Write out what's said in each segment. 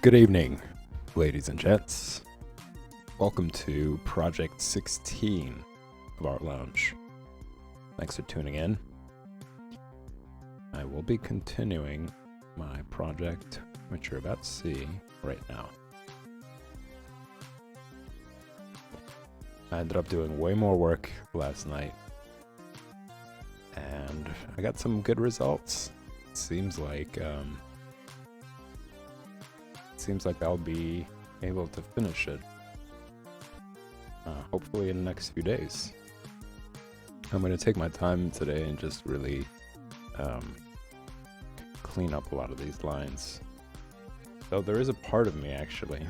Good evening, ladies and gents. Welcome to Project 16 of Art Lounge. Thanks for tuning in. I will be continuing my project, which you're about to see right now. I ended up doing way more work last night, and I got some good results. Seems like I'll be able to finish it hopefully in the next few days. I'm going to take my time today and just really clean up a lot of these lines. So there is a part of me actually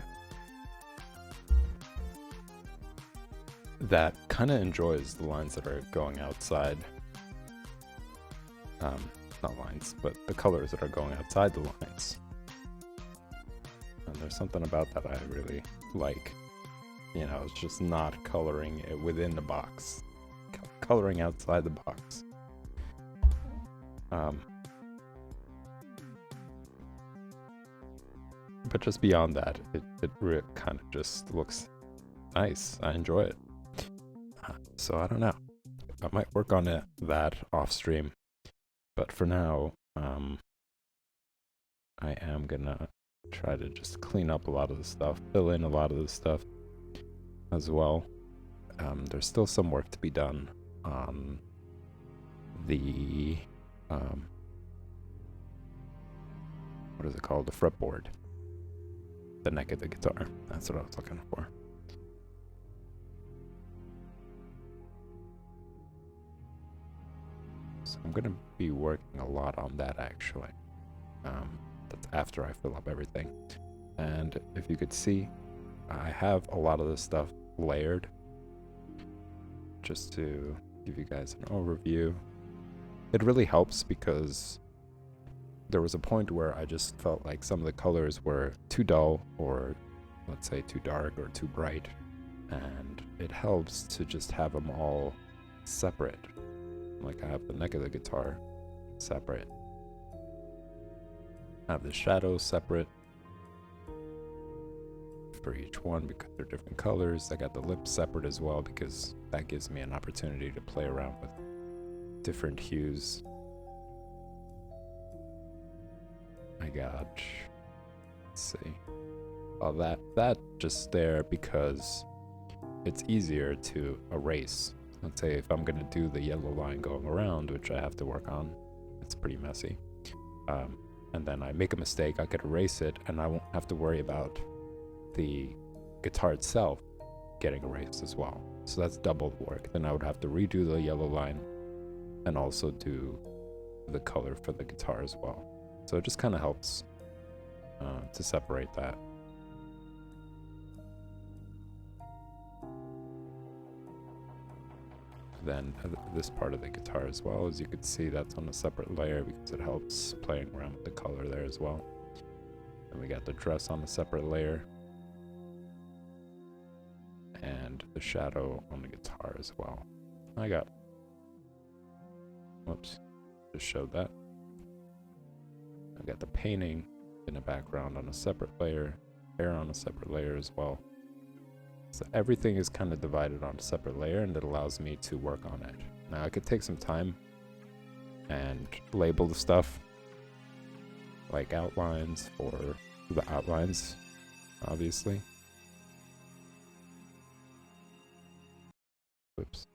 that kind of enjoys the lines that are going outside. Not lines, but the colors that are going outside the lines. And there's something about that I really like. You know, it's just not coloring it within the box. Coloring outside the box. But just beyond that, it kind of just looks nice. I enjoy it. So I don't know. I might work on that off stream. But for now, I am gonna try to just clean up a lot of the stuff, fill in a lot of the stuff as well. There's still some work to be done on the what is it called? The fretboard. The neck of the guitar. That's what I was looking for. So I'm gonna be working a lot on that actually. That's after I fill up everything. And if you could see, I have a lot of this stuff layered. Just to give you guys an overview. It really helps because there was a point where I just felt like some of the colors were too dull, or let's say too dark or too bright. And it helps to just have them all separate. Like I have the neck of the guitar separate. I have the shadows separate for each one because they're different colors. I got the lips separate as well because that gives me an opportunity to play around with different hues. I got, let's see, that just there because it's easier to erase. Let's say if I'm gonna do the yellow line going around, which I have to work on, it's pretty messy. And then I make a mistake, I could erase it and I won't have to worry about the guitar itself getting erased as well. So that's double work. Then I would have to redo the yellow line and also do the color for the guitar as well. So it just kind of helps to separate that. Then this part of the guitar as well, as you can see, that's on a separate layer because it helps playing around with the color there as well. And we got the dress on a separate layer. And the shadow on the guitar as well. Whoops, just showed that. I got the painting in the background on a separate layer, hair on a separate layer as well. So everything is kind of divided on a separate layer, and it allows me to work on it. Now I could take some time and label the stuff, like outlines for the outlines, obviously. Whoops.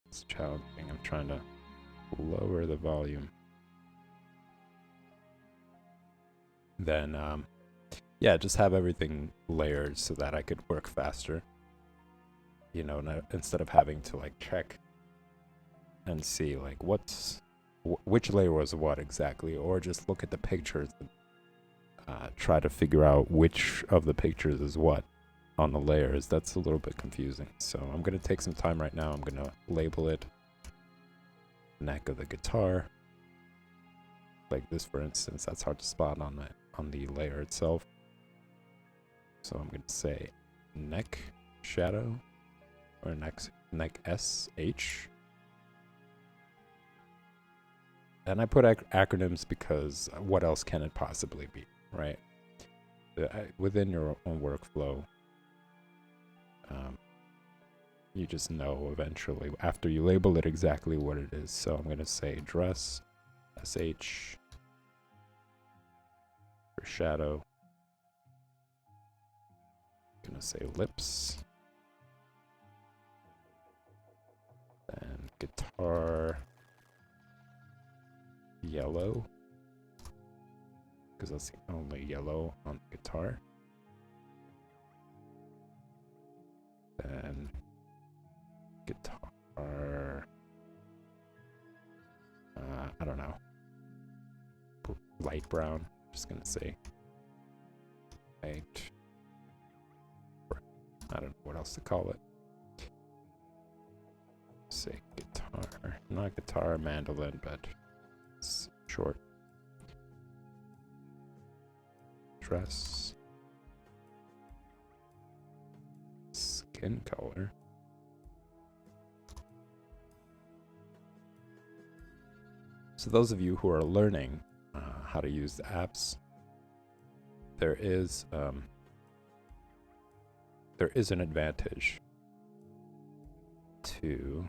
It's challenging. I'm trying to lower the volume. Then, yeah, just have everything layered so that I could work faster. You know, instead of having to like check and see like which layer was what exactly, or just look at the pictures and try to figure out which of the pictures is what on the layers. That's a little bit confusing. So I'm going to take some time right now. I'm going to label it. Neck of the guitar. Like this, for instance, that's hard to spot on the layer itself. So I'm going to say neck shadow, or neck SH. And I put acronyms because what else can it possibly be, right? Within your own workflow, you just know eventually after you label it exactly what it is. So I'm going to say dress, sh, for shadow. I'm going to say lips. And guitar, yellow. Because that's the only yellow on the guitar. Then guitar, I don't know, light brown. Just gonna say light. I don't know what else to call it. Say guitar, not guitar, mandolin, but it's short. Dress, skin color. So those of you who are learning how to use the apps, there is an advantage to,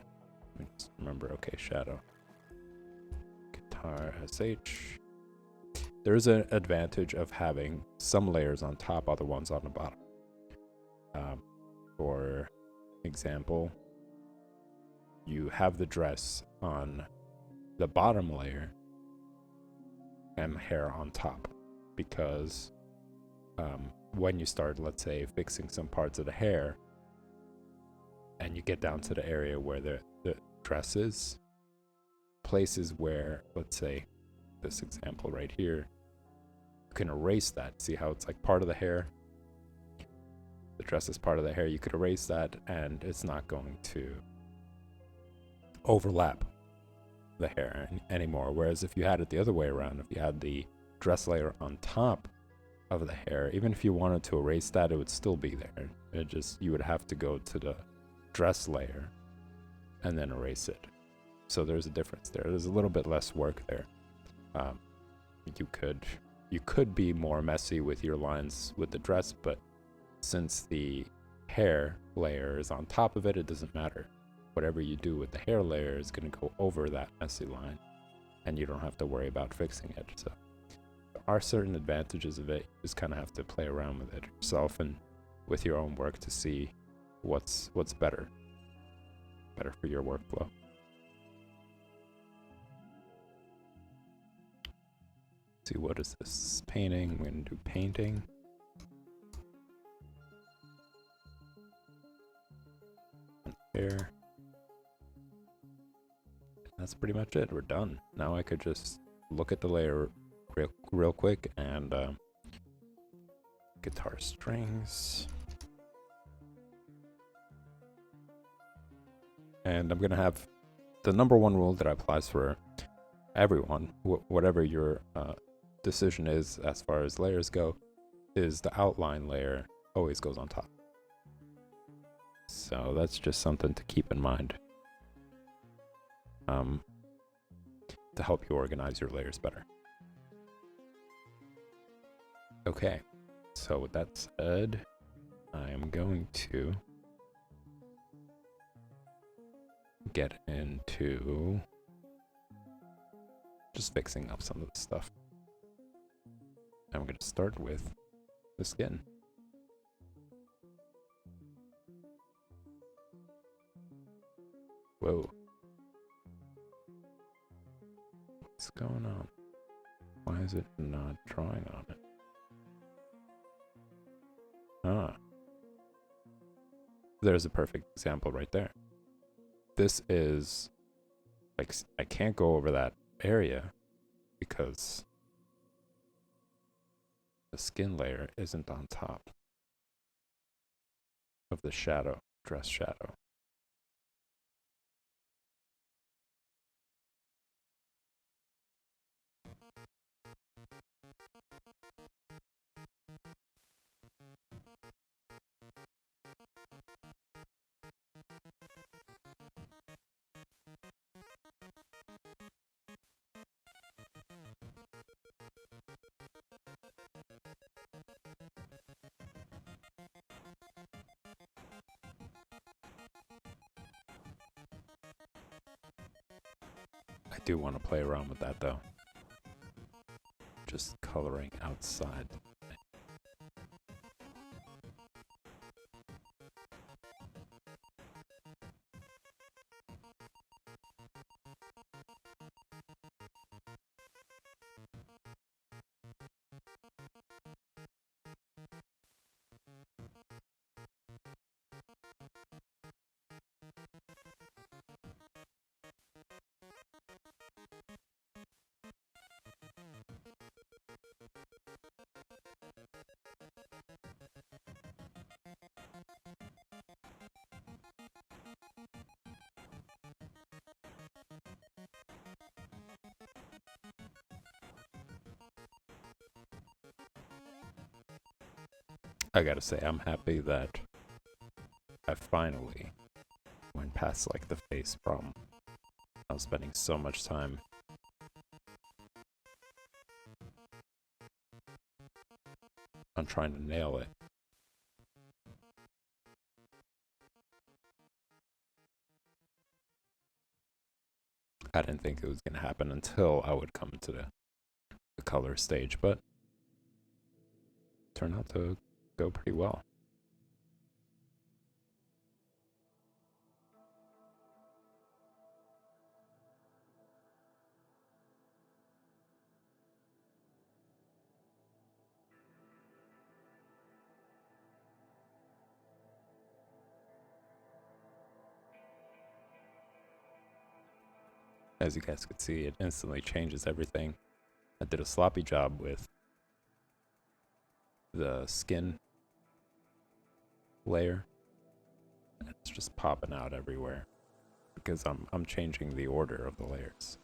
let me just remember, okay, shadow, guitar, sh. There is an advantage of having some layers on top, other ones on the bottom. For example, you have the dress on the bottom layer and hair on top, because when you start, let's say, fixing some parts of the hair and you get down to the area where the dress is, places where, let's say, this example right here, you can erase that. See how it's like part of the hair? The dress is part of the hair. You could erase that and it's not going to overlap the hair anymore. Whereas if you had it the other way around, if you had the dress layer on top of the hair, even if you wanted to erase that, it would still be there. It just, you would have to go to the dress layer and then erase it. So there's a difference there. There's a little bit less work there. You could be more messy with your lines with the dress, but since the hair layer is on top of it, it doesn't matter. Whatever you do with the hair layer is going to go over that messy line, and you don't have to worry about fixing it. So there are certain advantages of it. You just kind of have to play around with it yourself and with your own work to see what's better for your workflow. See, what is this? Painting. I'm going to do painting. Hair. That's pretty much it. We're done. Now I could just look at the layer real quick and guitar strings. And I'm going to have the number one rule that applies for everyone, whatever your decision is as far as layers go, is the outline layer always goes on top. So that's just something to keep in mind to help you organize your layers better. Okay, so with that said, I am going to get into just fixing up some of the stuff. I'm going to start with the skin. Whoa. What's going on? Why is it not drawing on it? Ah. There's a perfect example right there. This is, like, I can't go over that area because the skin layer isn't on top of the shadow, dress shadow. I do want to play around with that though. Just coloring outside. I gotta say, I'm happy that I finally went past like the face problem. I was spending so much time on trying to nail it. I didn't think it was gonna happen until I would come to the color stage, but turned out to go pretty well. As you guys could see, it instantly changes everything. I did a sloppy job with the skin layer. It's just popping out everywhere because I'm changing the order of the layers.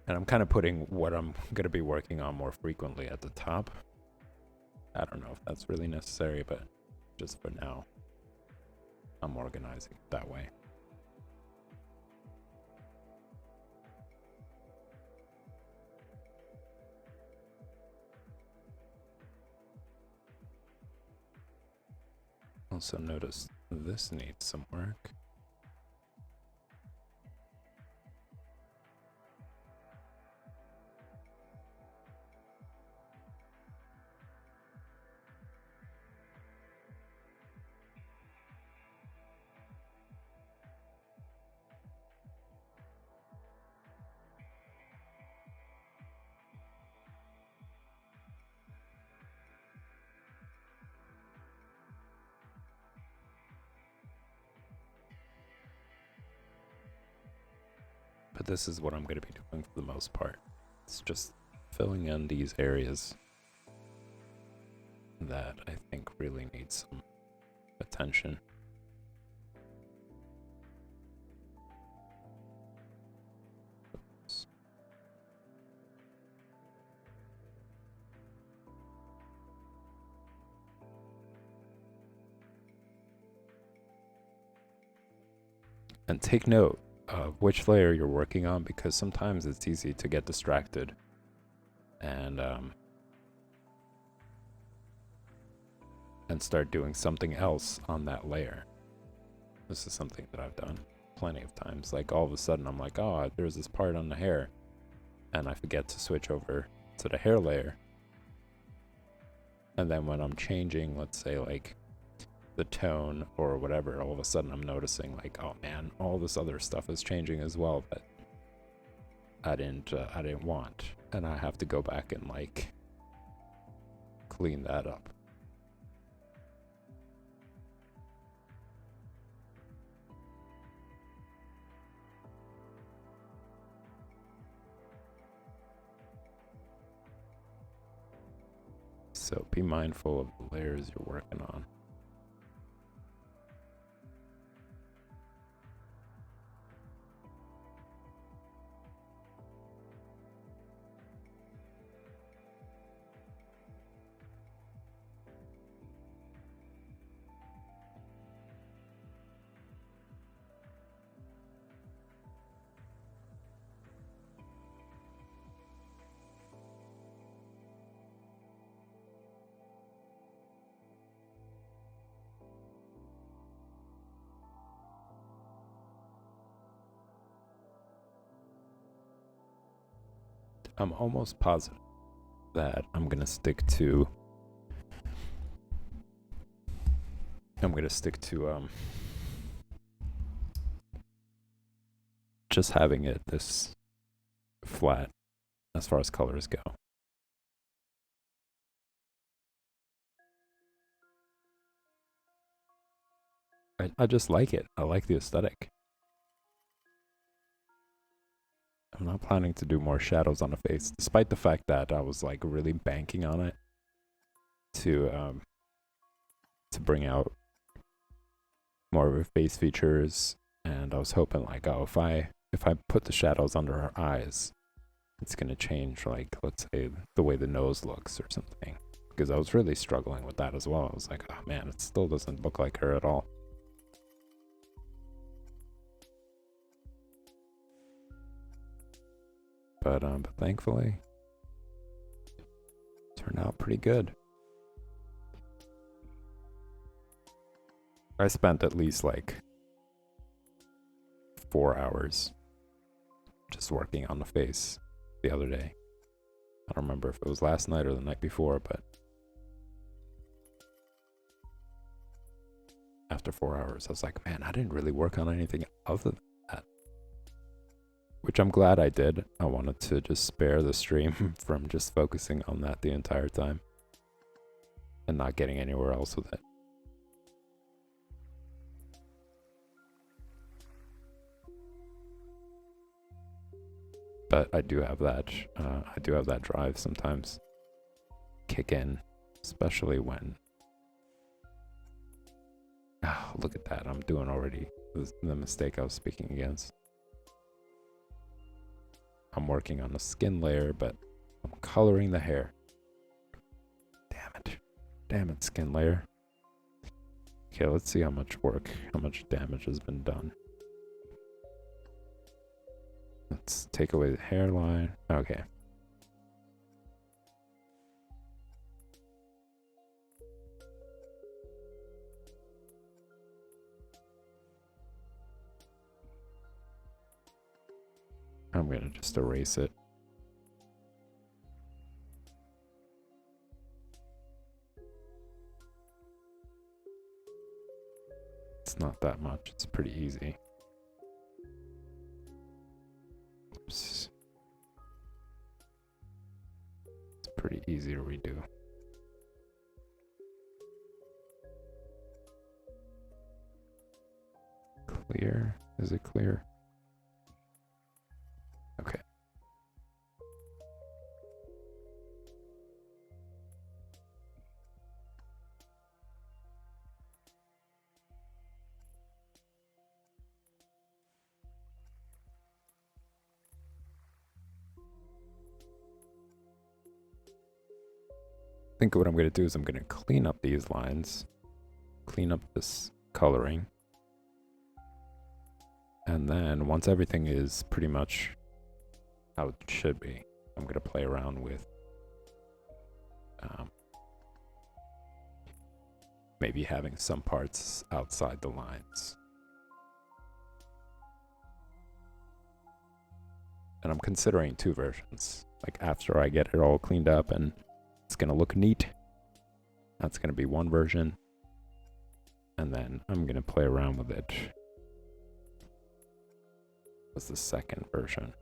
And I'm kind of putting what I'm going to be working on more frequently at the top. I don't know if that's really necessary, but just for now, I'm organizing it that way. Also notice this needs some work. But this is what I'm going to be doing for the most part. It's just filling in these areas that I think really need some attention. Oops. And take note of which layer you're working on, because sometimes it's easy to get distracted and start doing something else on that layer. This is something that I've done plenty of times. Like all of a sudden I'm like, oh, there's this part on the hair, and I forget to switch over to the hair layer. And then when I'm changing, let's say like the tone or whatever, all of a sudden I'm noticing like, oh man, all this other stuff is changing as well that I didn't want, and I have to go back and like clean that up. So be mindful of the layers you're working on. I'm almost positive that I'm gonna stick to just having it this flat as far as colors go. I just like it. I like the aesthetic. I'm not planning to do more shadows on the face, despite the fact that I was like really banking on it to bring out more of her face features, and I was hoping like, oh, if I put the shadows under her eyes, it's gonna change, like, let's say the way the nose looks or something, because I was really struggling with that as well. I was like, oh man, it still doesn't look like her at all. But thankfully, it turned out pretty good. I spent at least like 4 hours just working on the face the other day. I don't remember if it was last night or the night before, but after 4 hours, I was like, man, I didn't really work on anything other than that. Which I'm glad I did. I wanted to just spare the stream from just focusing on that the entire time and not getting anywhere else with it. But I do have that drive sometimes kick in, especially when, oh, look at that, I'm doing already the mistake I was speaking against. I'm working on the skin layer, but I'm coloring the hair. Damn it, skin layer. Okay, let's see how much damage has been done. Let's take away the hairline. Okay. I'm gonna just erase it. It's not that much, it's pretty easy. Oops. It's pretty easy to redo. Clear? Is it clear? Okay. I think what I'm going to do is I'm going to clean up these lines, clean up this coloring, and then once everything is pretty much how it should be, I'm going to play around with maybe having some parts outside the lines. And I'm considering 2 versions. Like after I get it all cleaned up and it's gonna look neat, that's gonna be one version. And then I'm gonna play around with it as the second version.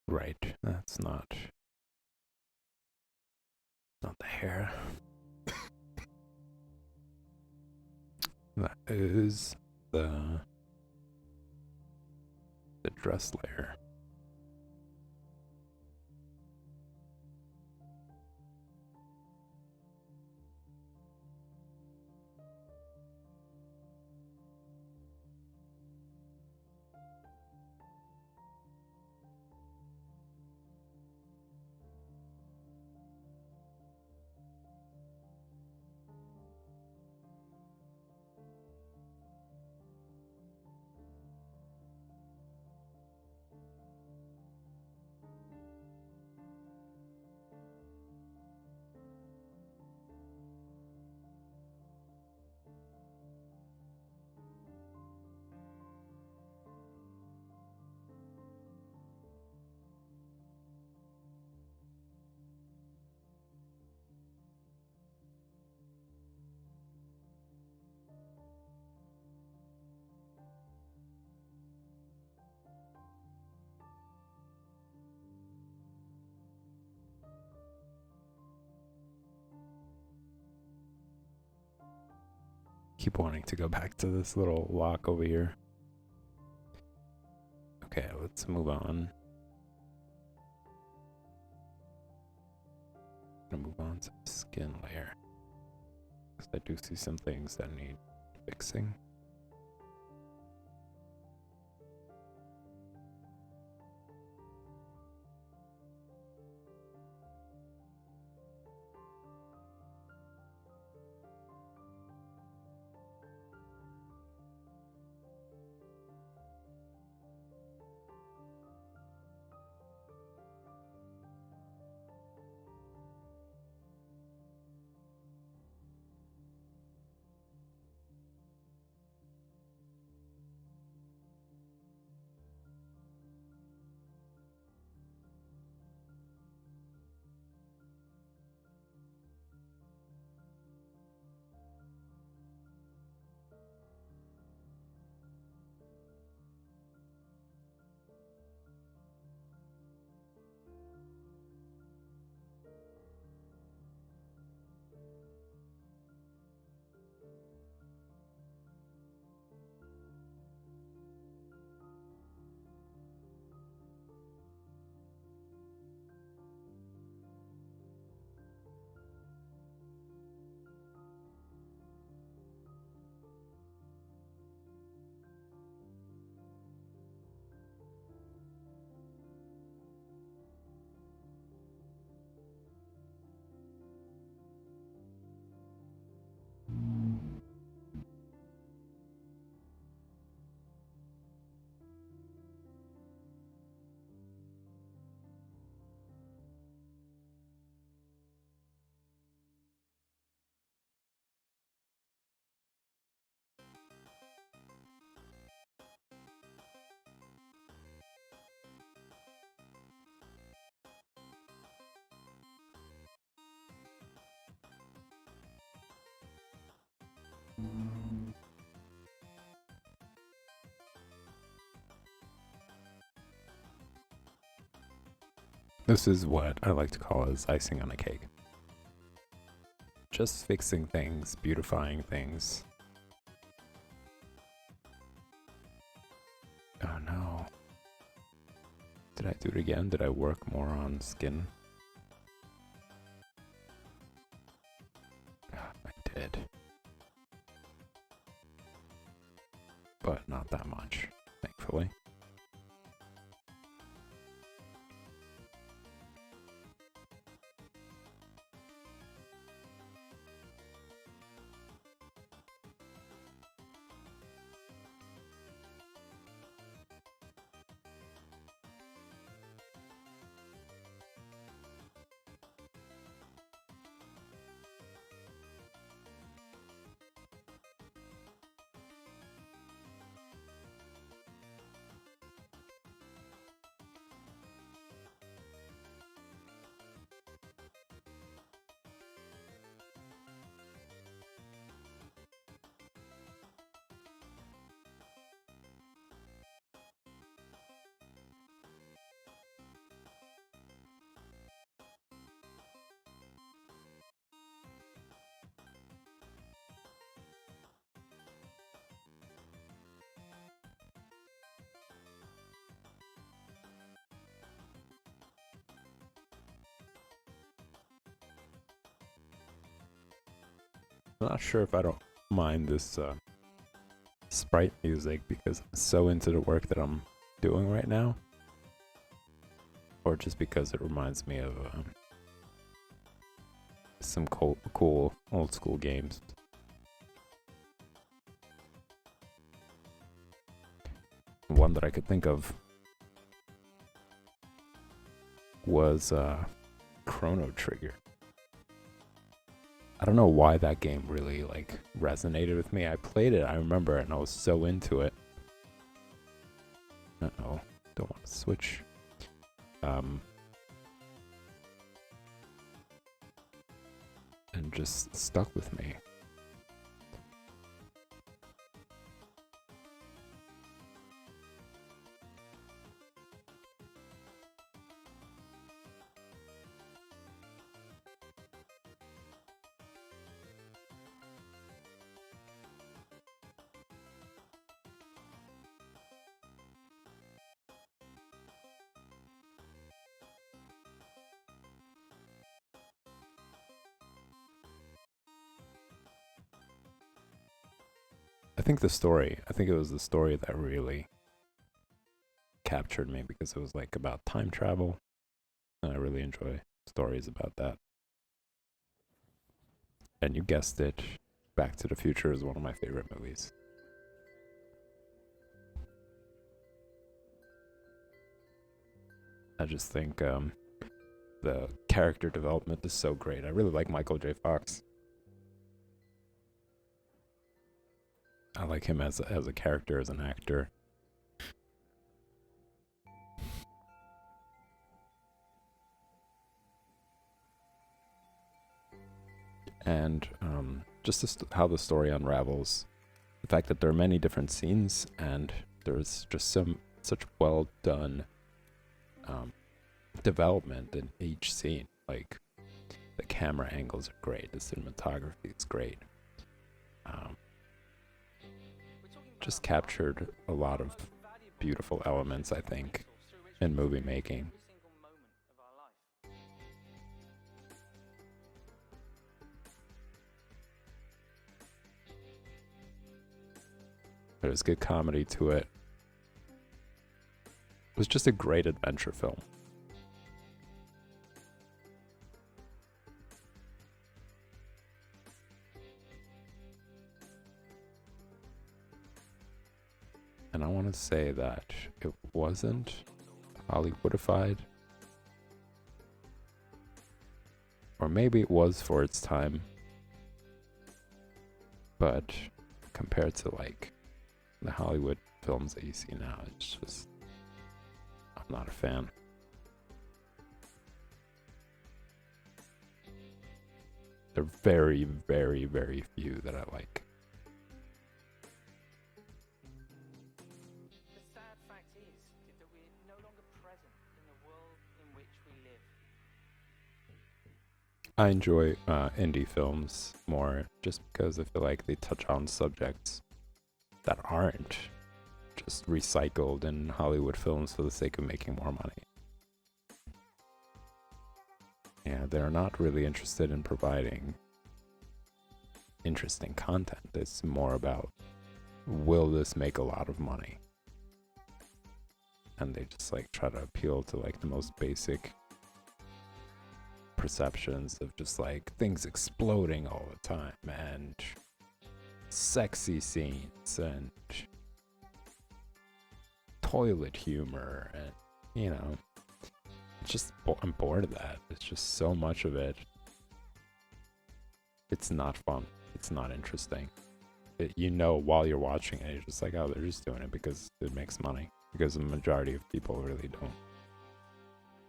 Right, that's not the hair. That is the dress layer. keep wanting to go back to this little lock over here. Okay, let's move on. Gonna move on to the skin layer. Because I do see some things that need fixing. This is what I like to call as icing on a cake. Just fixing things, beautifying things. Oh no. Did I do it again? Did I work more on skin? I did. But not that much, thankfully. I'm not sure if I don't mind this sprite music because I'm so into the work that I'm doing right now, or just because it reminds me of some cool old school games. One that I could think of was Chrono Trigger. I don't know why that game really like resonated with me. I played it, I remember, and I was so into it. Uh-oh, don't want to switch. And just stuck with me. think it was the story that really captured me because it was like about time travel, and I really enjoy stories about that. And you guessed it, Back to the Future is one of my favorite movies. I just think the character development is so great. I really like Michael J. Fox. I like him as a character, as an actor. And just how the story unravels, the fact that there are many different scenes and there's just such well done development in each scene. Like the camera angles are great, the cinematography is great. Just captured a lot of beautiful elements, I think, in movie making. There's good comedy to it. It was just a great adventure film. And I want to say that it wasn't Hollywoodified. Or maybe it was for its time. But compared to like the Hollywood films that you see now, it's just, I'm not a fan. They're very, very, very few that I like. The sad fact is that we're no longer present in the world in which we live. I enjoy indie films more just because I feel like they touch on subjects that aren't just recycled in Hollywood films for the sake of making more money. Yeah, they're not really interested in providing interesting content. It's more about, will this make a lot of money? And they just like try to appeal to like the most basic perceptions of just like things exploding all the time and sexy scenes and toilet humor, and you know, it's just I'm bored of that. It's just so much of it. It's not fun. It's not interesting. You know, while you're watching it, you're just like, oh, they're just doing it because it makes money. Because the majority of people really don't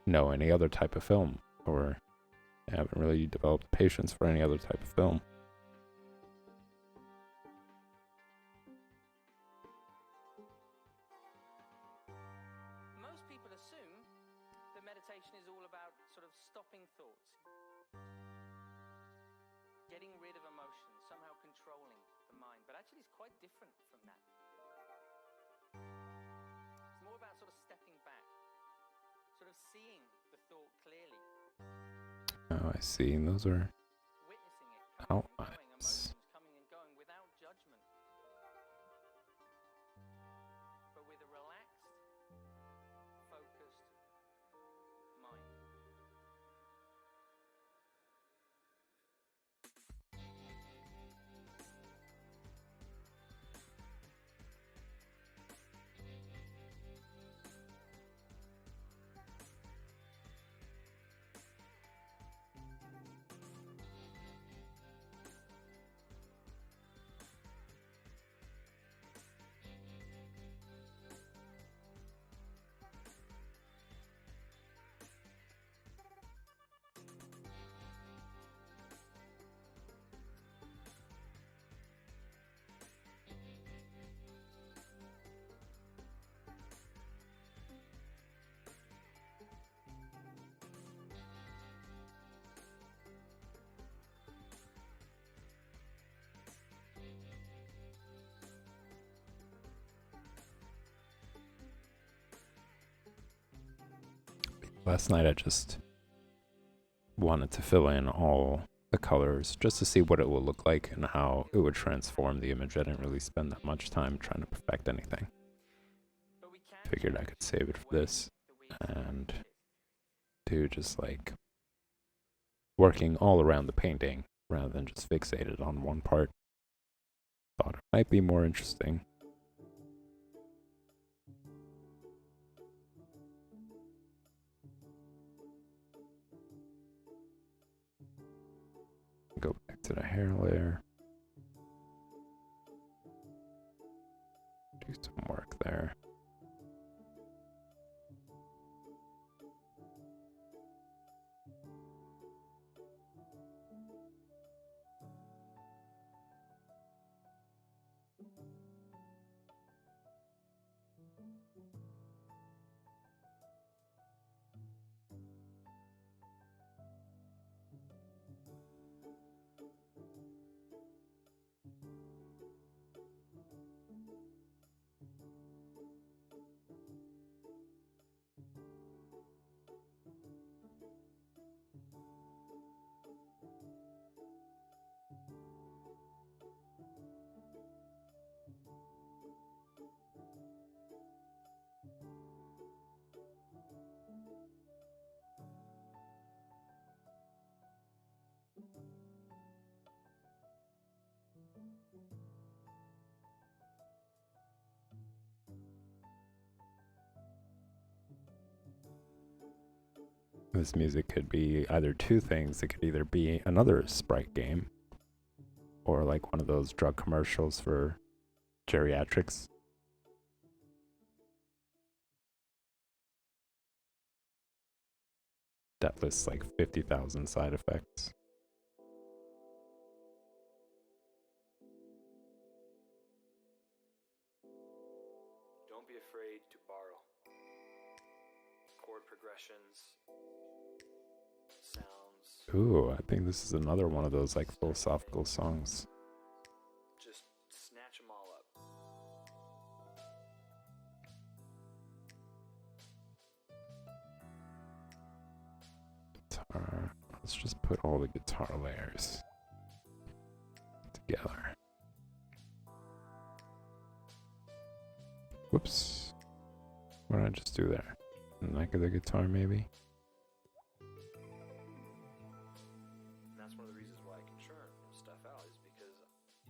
know any other type of film, or haven't really developed patience for any other type of film. Most people assume that meditation is all about sort of stopping thoughts, getting rid of emotions, somehow controlling the mind, but actually it's quite different from that. It's more about sort of stepping back, sort of seeing the thought clearly. Oh, I see. Those are Witnessing it coming and going, outlines. emotions coming and going without judgment, but with a relaxed, focused mind. Last night I just wanted to fill in all the colors just to see what it will look like and how it would transform the image. I didn't really spend that much time trying to perfect anything. But we can Figured I could save it for this and do just like working all around the painting rather than just fixated on one part. Thought it might be more interesting. Go back to the hair layer. Do some work there. This music could be either two things. It could either be another Sprite game or like one of those drug commercials for geriatrics. That lists like 50,000 side effects. Don't be afraid to borrow. Chord progressions, sounds. Ooh, I think this is another one of those like philosophical songs. Just snatch them all up. Guitar. Let's just put all the guitar layers together. Whoops. What did I just do there? The neck of the guitar, maybe? And that's one of the reasons why I can churn stuff out, is because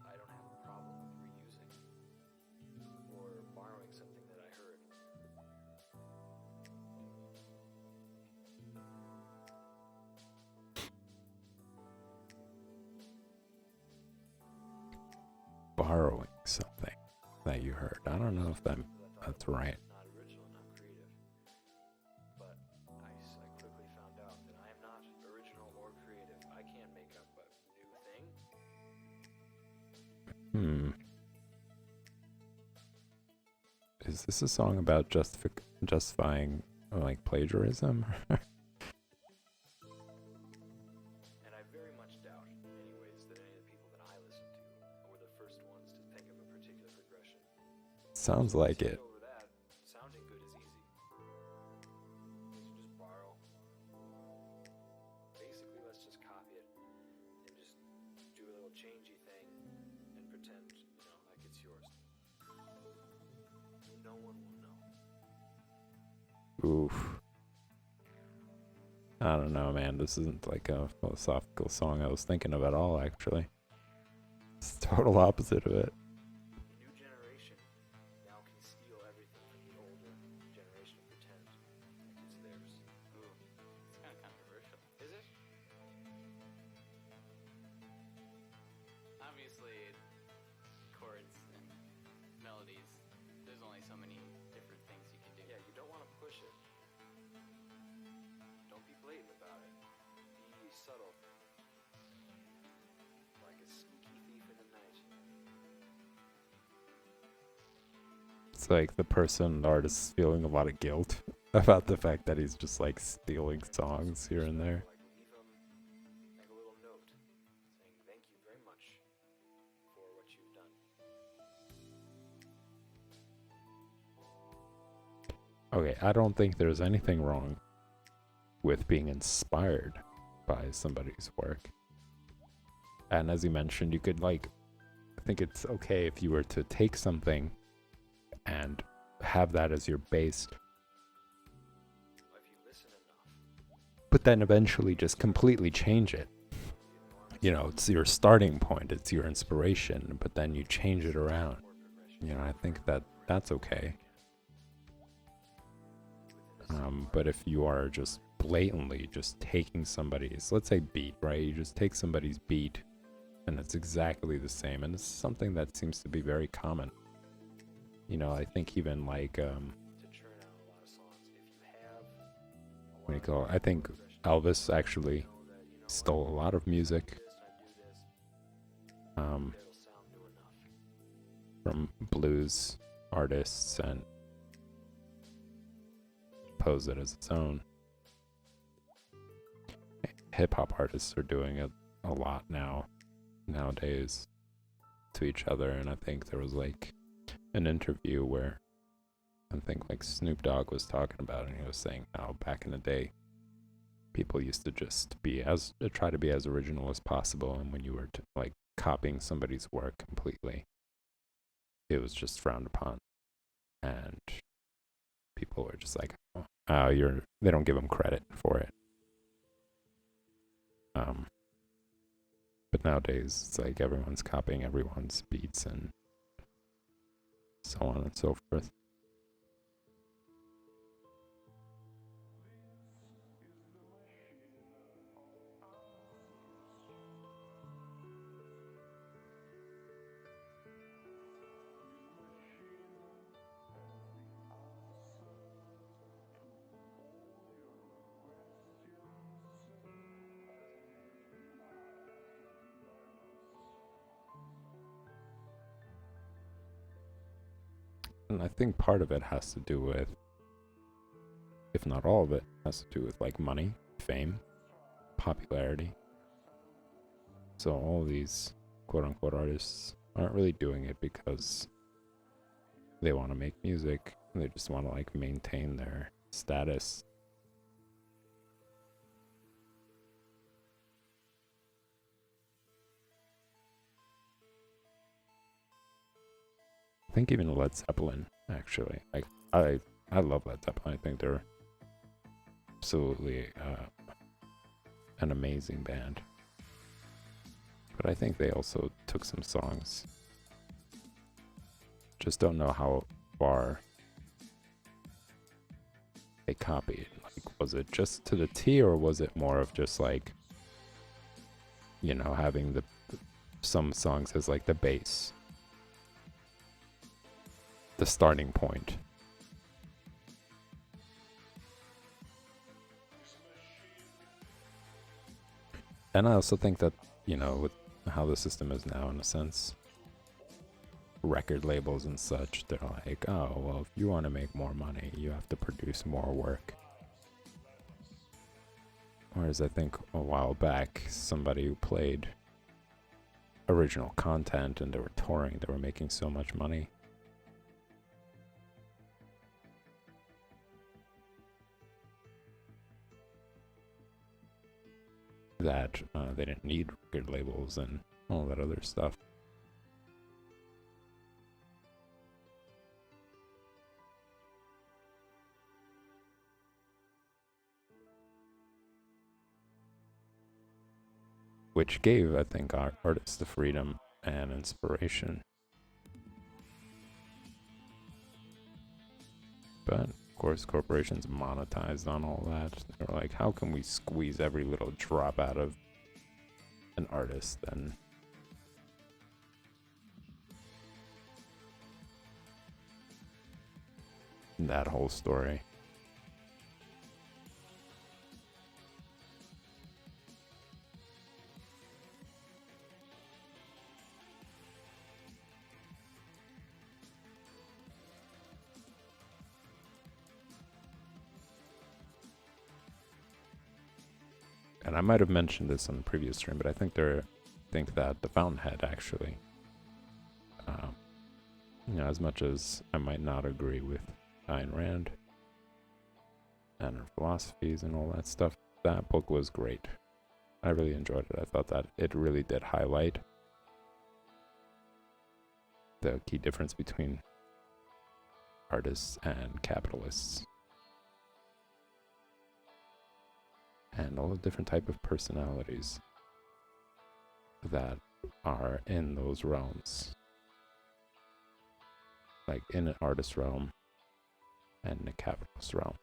I don't have a problem with reusing or borrowing something that I heard. Borrowing something that you heard. I don't know if that's right. Not original, not creative. But I quickly found out that I am not original or creative. I can't make up a new thing. Is this a song about justifying like plagiarism? And I very much doubt, anyways, that any of the people that I listen to were the first ones to think of a particular progression. Sounds like it. Over that, sounding good is easy. So just borrow. Basically, let's just copy it and just do a little changey thing and pretend, like it's yours. No one will know. Oof. I don't know, man. This isn't like a philosophical song I was thinking of at all, actually. It's the total opposite of it. The new generation now can steal everything from the older generation and pretend like it's theirs. Ooh, it's kind of controversial. Is it? Obviously, chords and melodies, there's only so many different things you can do. Yeah, you don't want to push it. Don't be blatant about it. Be subtle. Like a sneaky thief in the night. It's like the artist feeling a lot of guilt about the fact that he's just like stealing songs here and there. Like leave them like a little note saying thank you very much for what you've done. Okay, I don't think there's anything wrong with being inspired by somebody's work. And as you mentioned, you could like, I think it's okay if you were to take something and have that as your base, If you listen enough, but then eventually just completely change it. the You know, it's your starting point, it's your inspiration, but then you change it around. You know, I think that that's okay. But if you are just blatantly just taking somebody's, let's say beat, right? You just take somebody's beat and it's exactly the same. And it's something that seems to be very common. You know, I think even like, to churn out a lot of songs. If you have a what do you lot call of it? I think Elvis actually stole a lot of music it'll sound new enough. from blues artists and pose it as its own. Hip hop artists are doing it a lot nowadays to each other, and I think there was like an interview where I think like Snoop Dogg was talking about it, and he was saying how back in the day people used to just try to be as original as possible, and when you were like copying somebody's work completely, it was just frowned upon, and people were just like, oh, they don't give them credit for it. But nowadays it's like everyone's copying everyone's beats and so on and so forth. And I think part of it has to do with, if not all of it, has to do with like money, fame, popularity. So all these quote unquote artists aren't really doing it because they want to make music. They just want to like maintain their status. I think even Led Zeppelin, actually. Like I love Led Zeppelin. I think they're absolutely an amazing band. But I think they also took some songs. Just don't know how far they copied. Like, was it just to the T, or was it more of just like, you know, having some songs as like the base, the starting point? And I also think that, you know, with how the system is now, in a sense, record labels and such, they're like, oh, well, if you want to make more money, you have to produce more work. Whereas I think a while back, somebody who played original content and they were touring, they were making so much money. That they didn't need record labels and all that other stuff. Which gave, I think, our artists the freedom and inspiration. But of course, corporations monetized on all that. They're like, how can we squeeze every little drop out of an artist? And that whole story. And I might have mentioned this on the previous stream, but I think that the Fountainhead actually, you know, as much as I might not agree with Ayn Rand and her philosophies and all that stuff, that book was great. I really enjoyed it. I thought that it really did highlight the key difference between artists and capitalists, and all the different type of personalities that are in those realms, like in an artist realm and in a capitalist realm.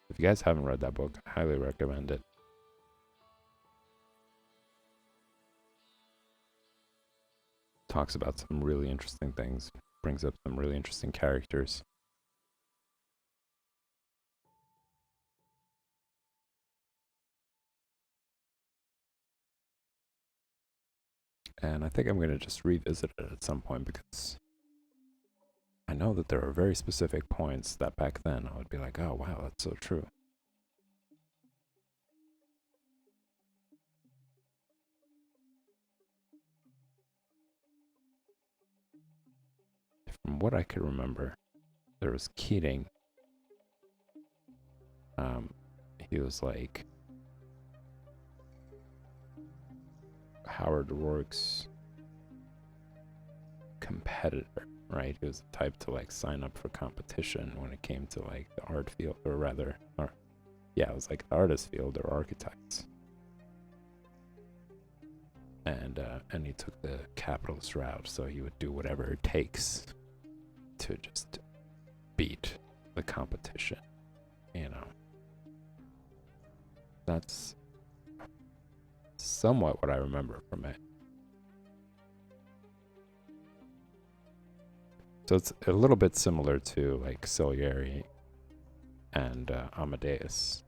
If you guys haven't read that book, I highly recommend it. Talks about some really interesting things, brings up some really interesting characters. And I think I'm going to just revisit it at some point, because I know that there are very specific points that back then I would be like, oh wow, that's so true. From what I could remember, there was Keating. He was like Howard Rourke's competitor, right? He was the type to like sign up for competition when it came to like the art field, or rather, it was like the artist field or architects. And he took the capitalist route, so he would do whatever it takes to just beat the competition, you know. That's somewhat what I remember from it. So it's a little bit similar to like Salieri and Amadeus,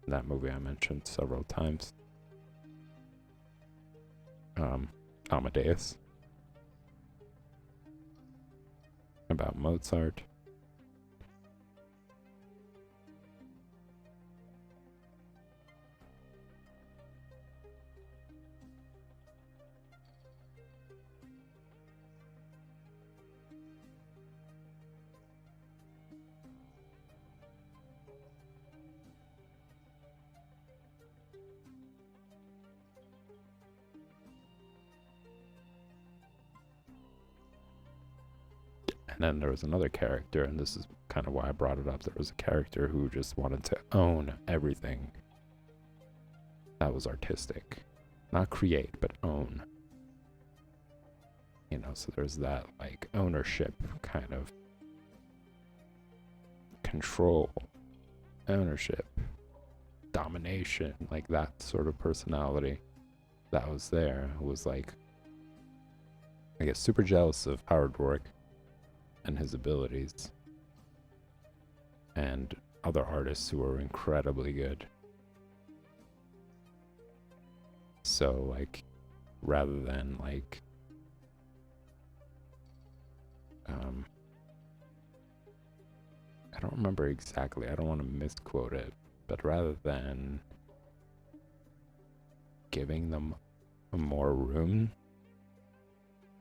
that movie I mentioned several times. Amadeus, about Mozart. And then there was another character, and this is kind of why I brought it up. There was a character who just wanted to own everything that was artistic. Not create, but own. You know, so there's that like ownership kind of control, ownership, domination, like that sort of personality that was there. Who was like, I guess, super jealous of Howard Rourke and his abilities, and other artists who were incredibly good. So like, rather than like I don't remember exactly, I don't want to misquote it, but rather than giving them more room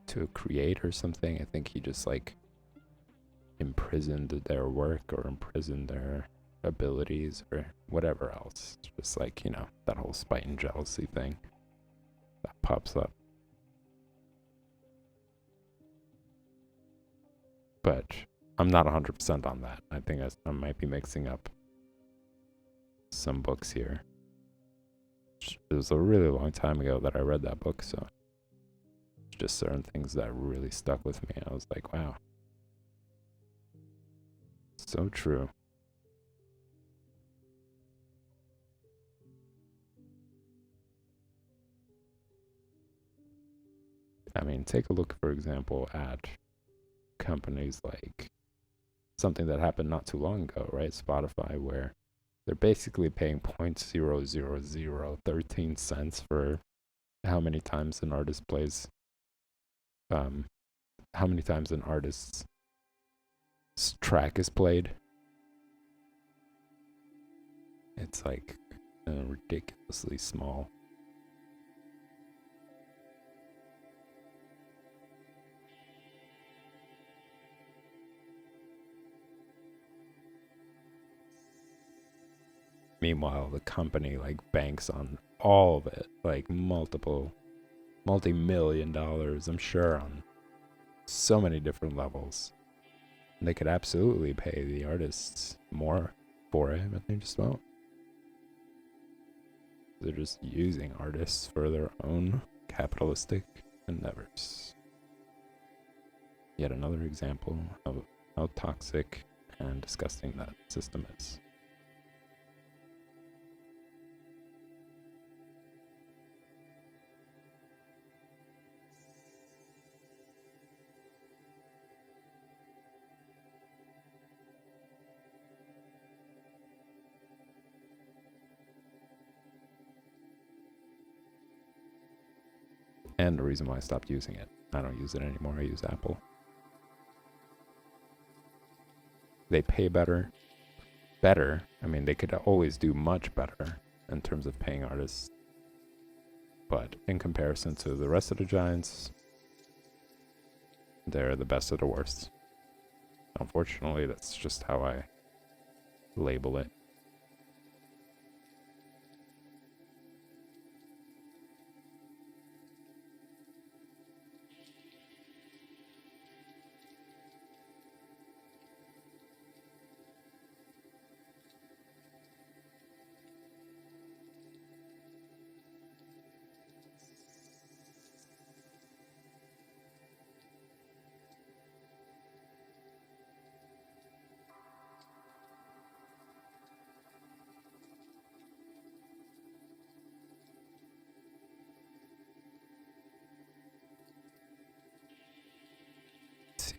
to create or something, I think he just like imprisoned their work or imprisoned their abilities or whatever else. It's just like, you know, that whole spite and jealousy thing that pops up. But I'm not 100% on that. I think I might be mixing up some books here. It was a really long time ago that I read that book, so just certain things that really stuck with me. I was like, wow. So true. I mean, take a look, for example, at companies like something that happened not too long ago, right? Spotify, where they're basically paying 0.0013 cents for how many times an artist plays, how many times an artist's track is played. It's like ridiculously small. Meanwhile, the company like banks on all of it, like multi-million dollars, I'm sure, on so many different levels. And they could absolutely pay the artists more for it, but they just won't. They're just using artists for their own capitalistic endeavors. Yet another example of how toxic and disgusting that system is. And the reason why I stopped using it. I don't use it anymore. I use Apple. They pay better. I mean, they could always do much better in terms of paying artists. But in comparison to the rest of the giants, they're the best of the worst. Unfortunately, that's just how I label it.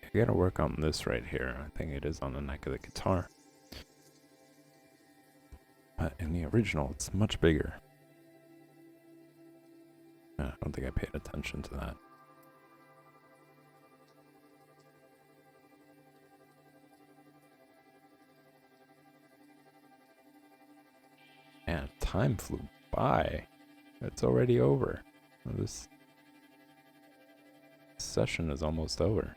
I gotta work on this right here. I think it is on the neck of the guitar. But in the original, it's much bigger. I don't think I paid attention to that. Man, time flew by. It's already over. This session is almost over.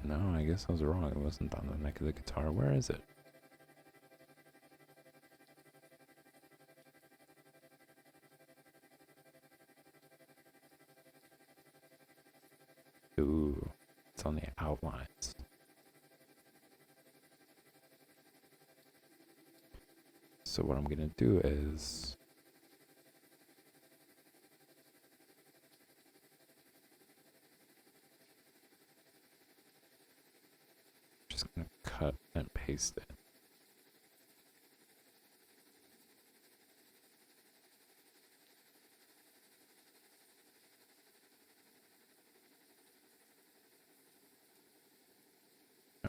No, I guess I was wrong. It wasn't on the neck of the guitar. Where is it? Ooh, it's on the outlines. So what I'm gonna do is just gonna cut and paste it.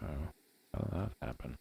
Oh, how did that happen?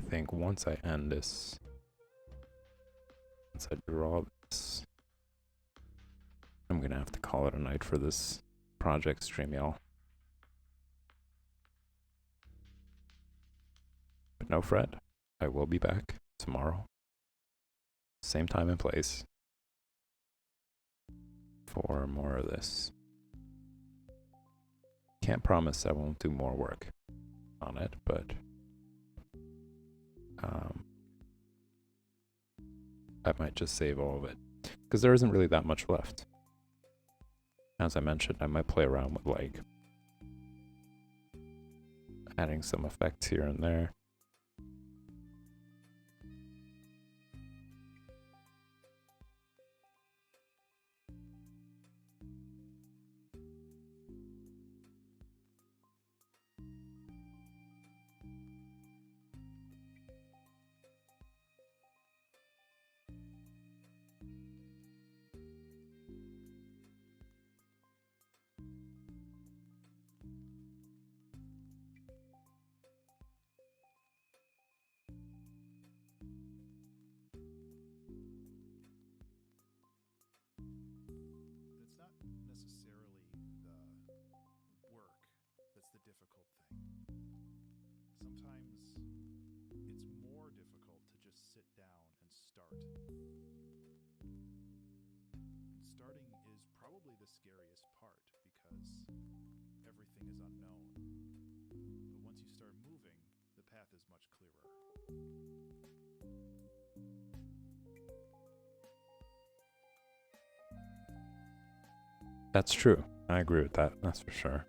think once I end this, once I draw this, I'm gonna have to call it a night for this project stream, y'all. But no fret, I will be back tomorrow, same time and place, for more of this. Can't promise I won't do more work on it, but I might just save all of it, because there isn't really that much left. As I mentioned, I might play around with like adding some effects here and there. It's not necessarily the work that's the difficult thing. Sometimes it's more difficult to just sit down and start. And starting is probably the scariest part because everything is unknown. But once you start moving, the path is much clearer. That's true. I agree with that. That's for sure.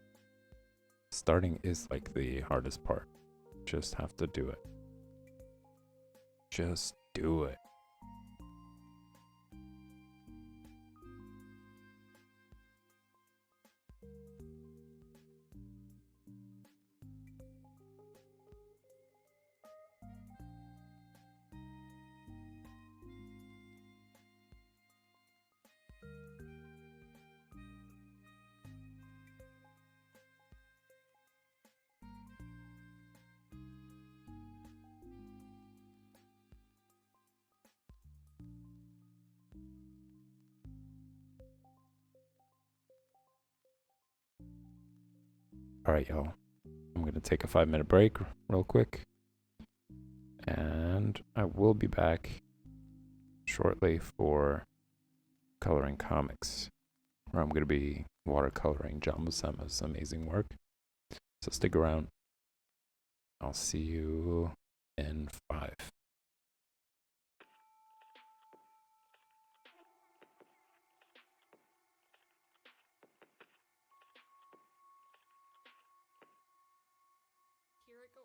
Starting is like the hardest part. Just have to do it. Just do it. All right, y'all. I'm going to take a 5-minute break real quick. And I will be back shortly for coloring comics, where I'm going to be watercoloring John Buscema's amazing work. So stick around. I'll see you in 5. Here it go.